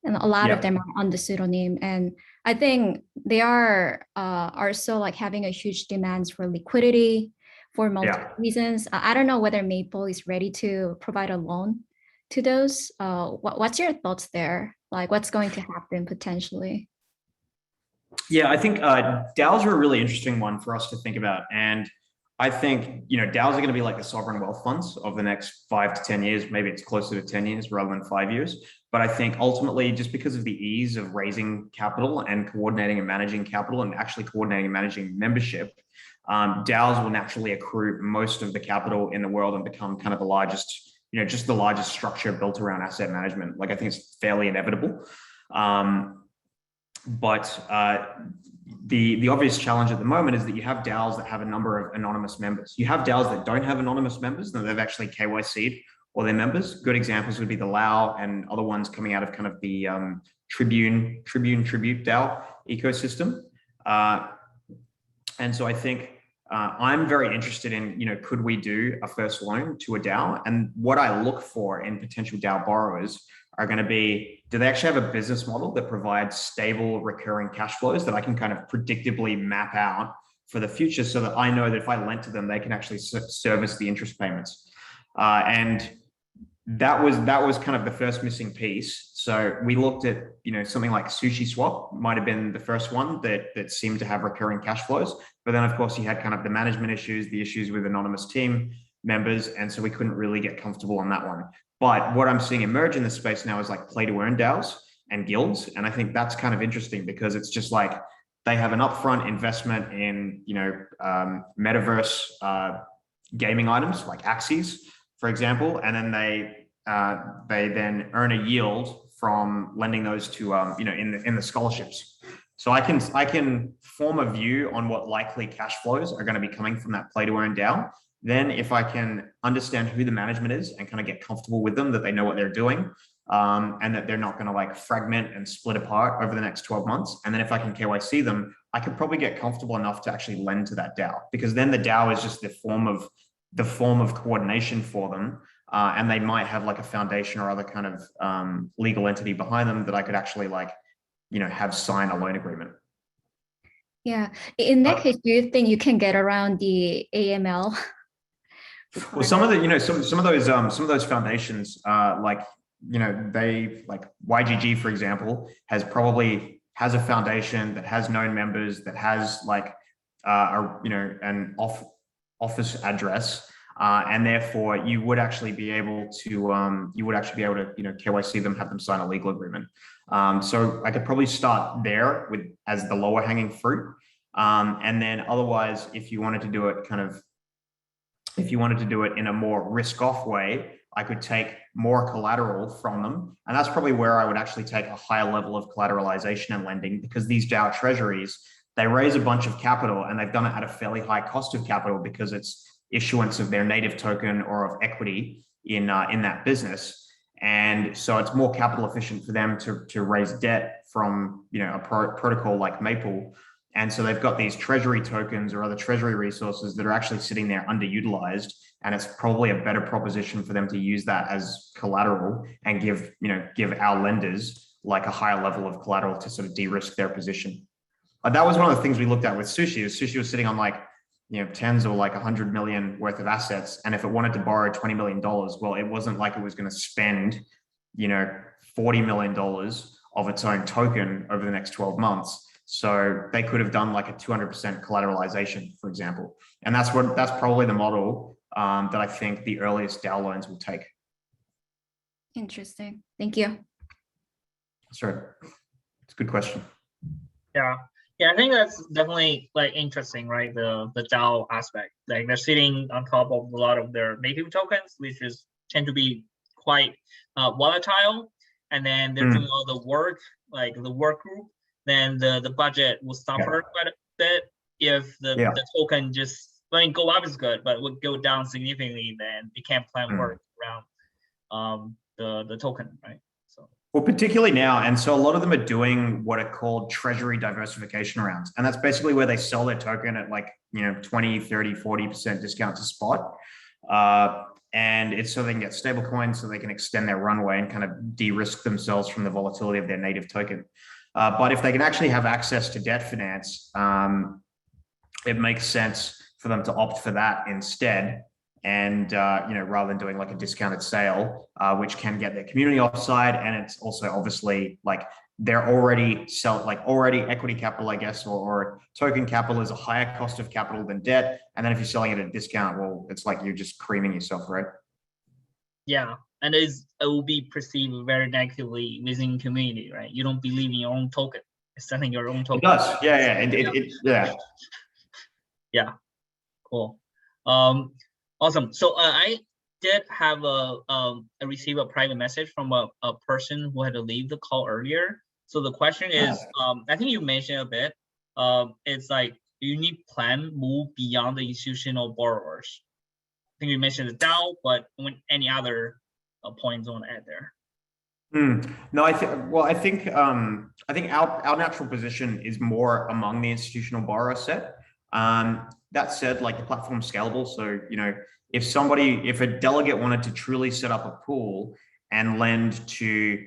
and a lot of them are on the pseudonym. And I think they are also like having a huge demands for liquidity for multiple reasons. I don't know whether Maple is ready to provide a loan to those. What's your thoughts there? Like what's going to happen potentially? Yeah, I think DAOs are a really interesting one for us to think about. And I think, you know, DAOs are going to be like the sovereign wealth funds of the next 5 to 10 years. Maybe it's closer to 10 years rather than 5 years. But I think ultimately, just because of the ease of raising capital and coordinating and managing capital and actually coordinating and managing membership, DAOs will naturally accrue most of the capital in the world and become kind of the largest, you know, just the largest structure built around asset management. Like I think it's fairly inevitable. But the obvious challenge at the moment is that you have DAOs that have a number of anonymous members. You have DAOs that don't have anonymous members, and they've actually KYC'd all their members. Good examples would be the Lao and other ones coming out of kind of the Tribute DAO ecosystem. And so I think I'm very interested in, you know, could we do a first loan to a DAO? And what I look for in potential DAO borrowers are going to be, do they actually have a business model that provides stable recurring cash flows that I can kind of predictably map out for the future, so that I know that if I lent to them, they can actually service the interest payments. And that was kind of the first missing piece. So we looked at, you know, something like Sushi Swap might have been the first one that seemed to have recurring cash flows. But then of course you had kind of the management issues, the issues with anonymous team members. And so we couldn't really get comfortable on that one. But what I'm seeing emerge in this space now is like play to earn DAOs and guilds. And I think that's kind of interesting because it's just like they have an upfront investment in, you know, metaverse gaming items like Axes, for example, and then they then earn a yield from lending those to you know, in the scholarships. So I can form a view on what likely cash flows are going to be coming from that play to earn DAO. Then if I can understand who the management is and kind of get comfortable with them, that they know what they're doing, and that they're not going to like fragment and split apart over the next 12 months. And then if I can KYC them, I could probably get comfortable enough to actually lend to that DAO, because then the DAO is just the form of coordination for them. And they might have like a foundation or other kind of legal entity behind them that I could actually like, you know, have sign a loan agreement. Yeah. In that case, do you think you can get around the AML? Well, some of the, you know, some of those foundations, like, you know, they like YGG, for example, has a foundation that has known members, that has like, you know, an office address. And therefore you would actually be able to, you know, KYC them, have them sign a legal agreement. So I could probably start there as the lower hanging fruit. And then otherwise, if you wanted to do it in a more risk off way, I could take more collateral from them. And that's probably where I would actually take a higher level of collateralization and lending, because these DAO treasuries, they raise a bunch of capital and they've done it at a fairly high cost of capital because it's issuance of their native token or of equity in that business. And so it's more capital efficient for them to raise debt from, you know, a protocol like Maple. And so they've got these treasury tokens or other treasury resources that are actually sitting there underutilized. And it's probably a better proposition for them to use that as collateral and give our lenders like a higher level of collateral to sort of de-risk their position. That was one of the things we looked at with Sushi. Sushi was sitting on like, you know, tens or like 100 million worth of assets. And if it wanted to borrow $20 million, well, it wasn't like it was going to spend, you know, $40 million of its own token over the next 12 months. So they could have done like a 200% collateralization, for example. And that's probably the model that I think the earliest DAO loans will take. Interesting. Thank you. Sure. It's a good question. Yeah, I think that's definitely like interesting, right? The DAO aspect, like they're sitting on top of a lot of their native tokens, which tend to be quite volatile, and then they're doing all the work, like the work group, then the budget will suffer quite a bit. If the token just, when it go up is good, but would go down significantly, then they can't plan work around the token, right? So. Well, particularly now. And so a lot of them are doing what are called treasury diversification rounds. And that's basically where they sell their token at like, 20, 30, 40% discount to spot. And it's so they can get stable coins so they can extend their runway and kind of de-risk themselves from the volatility of their native token. But if they can actually have access to debt finance, it makes sense for them to opt for that instead. And, rather than doing like a discounted sale, which can get their community offside. And it's also obviously like they're already already equity capital, I guess, or token capital is a higher cost of capital than debt. And then if you're selling it at a discount, well, it's like you're just creaming yourself, right? Yeah. And it will be perceived very negatively within community, right? You don't believe in your own token. It's selling your own token. It does. Yeah. Yeah. Cool. Awesome. So I did have receive a private message from a person who had to leave the call earlier. So the question is, I think you mentioned a bit. It's like, do you need plan move beyond the institutional borrowers? I think you mentioned the DAO, but any other points on add there? No, I think our natural position is more among the institutional borrower set. That said, like the platform's scalable. So, if a delegate wanted to truly set up a pool and lend to,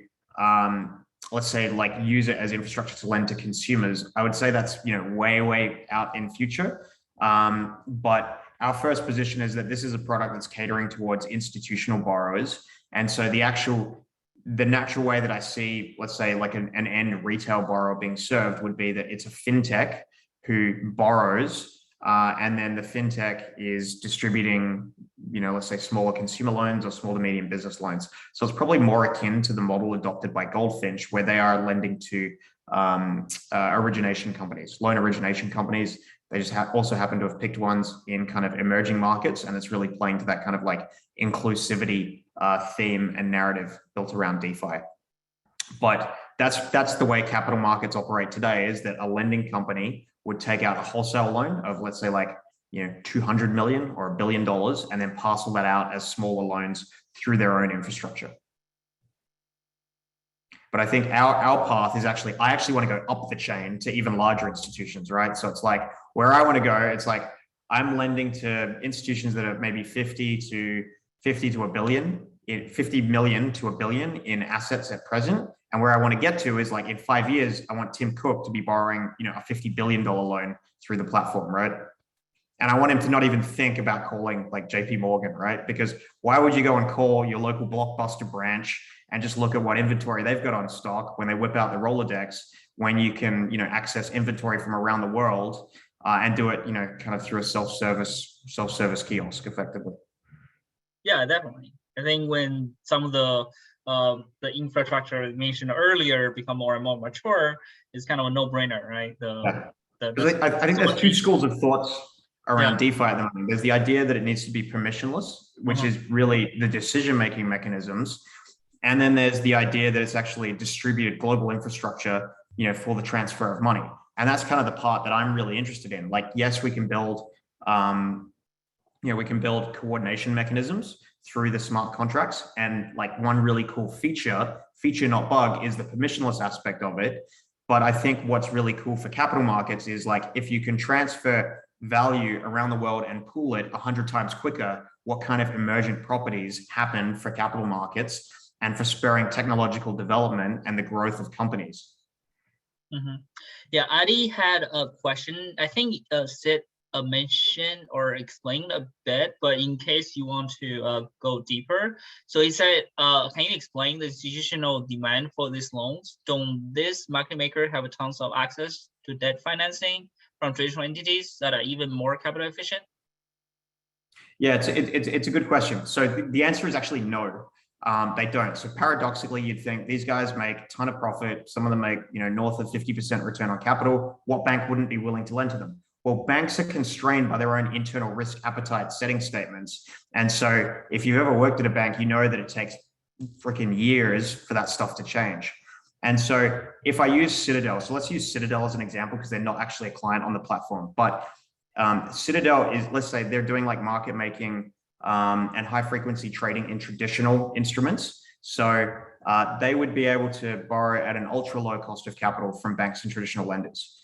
let's say like use it as infrastructure to lend to consumers, I would say that's, way out in future. But our first position is that this is a product that's catering towards institutional borrowers. And so the natural way that I see, let's say like an end retail borrower being served would be that it's a fintech who borrows, and then the fintech is distributing, let's say smaller consumer loans or small to medium business loans. So it's probably more akin to the model adopted by Goldfinch, where they are lending to origination companies, loan origination companies. They just also happen to have picked ones in kind of emerging markets, and it's really playing to that kind of like inclusivity theme and narrative built around DeFi. But that's the way capital markets operate today, is that a lending company would take out a wholesale loan of, let's say like, 200 million or $1 billion, and then parcel that out as smaller loans through their own infrastructure. But I think our path is I actually want to go up the chain to even larger institutions, right? So it's like where I want to go, it's like I'm lending to institutions that are maybe 50 to $1 billion, 50 million to $1 billion in assets at present. And where I want to get to is like in 5 years, I want Tim Cook to be borrowing, a $50 billion loan through the platform, right? And I want him to not even think about calling like JP Morgan, right? Because why would you go and call your local Blockbuster branch and just look at what inventory they've got on stock when they whip out the Rolodex, when you can, access inventory from around the world and do it, kind of through a self-service kiosk effectively. Yeah, definitely. I think when some of the infrastructure mentioned earlier become more and more mature, it's kind of a no-brainer, right? I think there's two schools of thoughts around DeFi at the moment. There's the idea that it needs to be permissionless, which is really the decision-making mechanisms. And then there's the idea that it's actually distributed global infrastructure, for the transfer of money. And that's kind of the part that I'm really interested in. Like, yes, we can build, coordination mechanisms through the smart contracts. And like one really cool feature not bug, is the permissionless aspect of it. But I think what's really cool for capital markets is like, if you can transfer value around the world and pool it 100 times quicker, what kind of emergent properties happen for capital markets and for spurring technological development and the growth of companies. Yeah, Adi had a question. I think Sid mentioned or explained a bit, but in case you want to go deeper. So he said, can you explain the institutional demand for these loans? Don't this market maker have tons of access to debt financing from traditional entities that are even more capital efficient? Yeah, it's a good question. So the answer is actually no. They don't. So paradoxically, you'd think these guys make a ton of profit. Some of them make, north of 50% return on capital. What bank wouldn't be willing to lend to them? Well, banks are constrained by their own internal risk appetite setting statements. And so if you've ever worked at a bank, you know that it takes freaking years for that stuff to change. And so if I use Citadel, so let's use Citadel as an example because they're not actually a client on the platform, but Citadel is, let's say they're doing like market making and high frequency trading in traditional instruments. So they would be able to borrow at an ultra low cost of capital from banks and traditional lenders.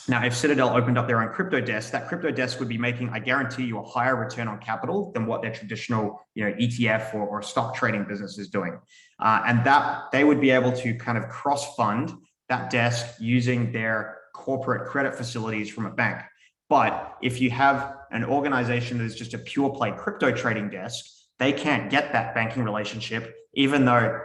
Now, if Citadel opened up their own crypto desk, that crypto desk would be making, I guarantee you, a higher return on capital than what their traditional, ETF or stock trading business is doing. And that they would be able to kind of cross-fund that desk using their corporate credit facilities from a bank. But if you have an organization that is just a pure play crypto trading desk, they can't get that banking relationship, even though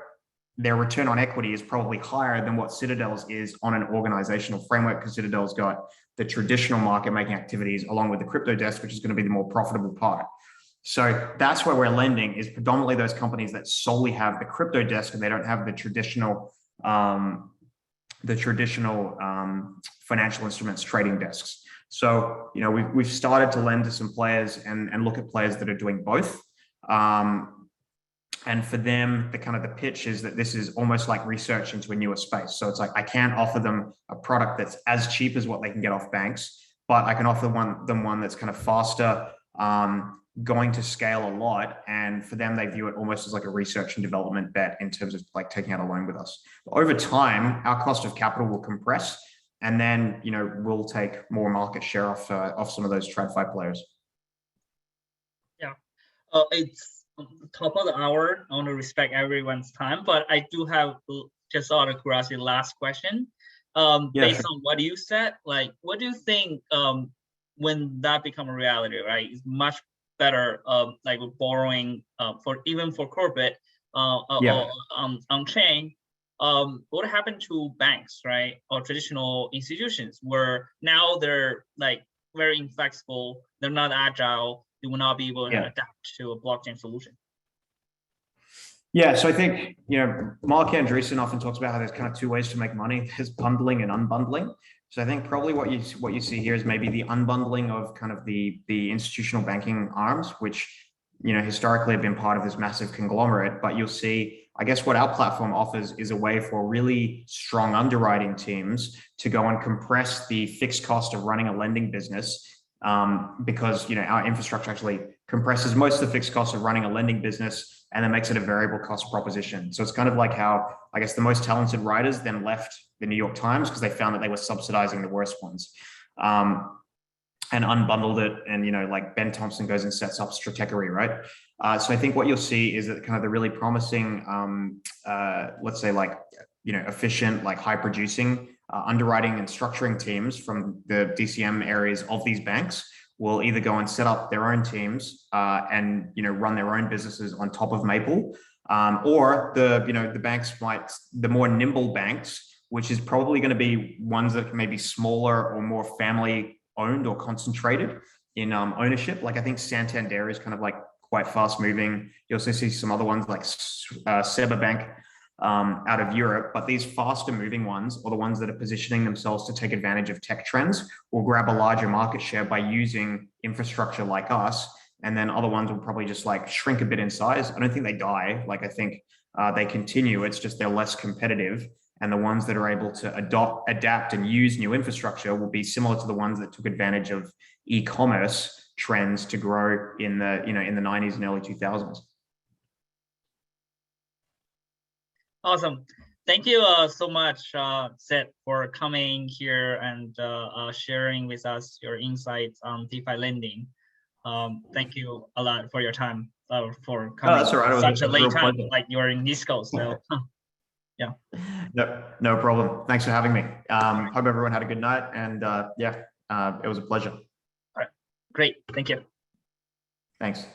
their return on equity is probably higher than what Citadel's is on an organizational framework, because Citadel's got the traditional market making activities along with the crypto desk, which is going to be the more profitable part. So that's where we're lending, is predominantly those companies that solely have the crypto desk and they don't have the traditional financial instruments trading desks. So, we've started to lend to some players and look at players that are doing both. And for them, the pitch is that this is almost like research into a newer space. So it's like, I can't offer them a product that's as cheap as what they can get off banks, but I can offer them one that's kind of faster, going to scale a lot. And for them, they view it almost as like a research and development bet in terms of like taking out a loan with us. Over time, our cost of capital will compress, and then, we'll take more market share off some of those TradFi players. Yeah, it's top of the hour. I want to respect everyone's time, but I do have, just out of curiosity, last question. Based on what you said, like, what do you think when that become a reality, right? It's much better, like with borrowing for corporate on chain. What happened to banks, right, or traditional institutions, where now they're like very inflexible, they're not agile, they will not be able to adapt to a blockchain solution? Yeah, so I think, Mark Andreessen often talks about how there's kind of two ways to make money. There's bundling and unbundling. So I think probably what you see here is maybe the unbundling of kind of the institutional banking arms, which, historically have been part of this massive conglomerate. But you'll see, I guess what our platform offers is a way for really strong underwriting teams to go and compress the fixed cost of running a lending business, because our infrastructure actually compresses most of the fixed costs of running a lending business and then makes it a variable cost proposition. So it's kind of like how, I guess, the most talented writers then left the New York Times because they found that they were subsidizing the worst ones, and unbundled it. And like Ben Thompson goes and sets up Stratechery, right? So I think what you'll see is that kind of the really promising, let's say like efficient, like high producing underwriting and structuring teams from the DCM areas of these banks will either go and set up their own teams and run their own businesses on top of Maple, or the banks the more nimble banks, which is probably going to be ones that may be smaller or more family owned or concentrated in ownership. Like I think Santander is kind of like quite fast moving. You also see some other ones like Seba Bank out of Europe, but these faster moving ones, or the ones that are positioning themselves to take advantage of tech trends, will grab a larger market share by using infrastructure like us. And then other ones will probably just like shrink a bit in size. I don't think they die. Like I think they continue. It's just they're less competitive. And the ones that are able to adapt and use new infrastructure will be similar to the ones that took advantage of e-commerce trends to grow in the in the 90s and early 2000s. Awesome. Thank you so much, Seth, for coming here and sharing with us your insights on DeFi lending. Thank you a lot for your time, for coming that's all right. such a late time, pleasure. like you're in East Coast. So, yeah. No problem. Thanks for having me. Hope everyone had a good night, and it was a pleasure. All right. Great. Thank you. Thanks.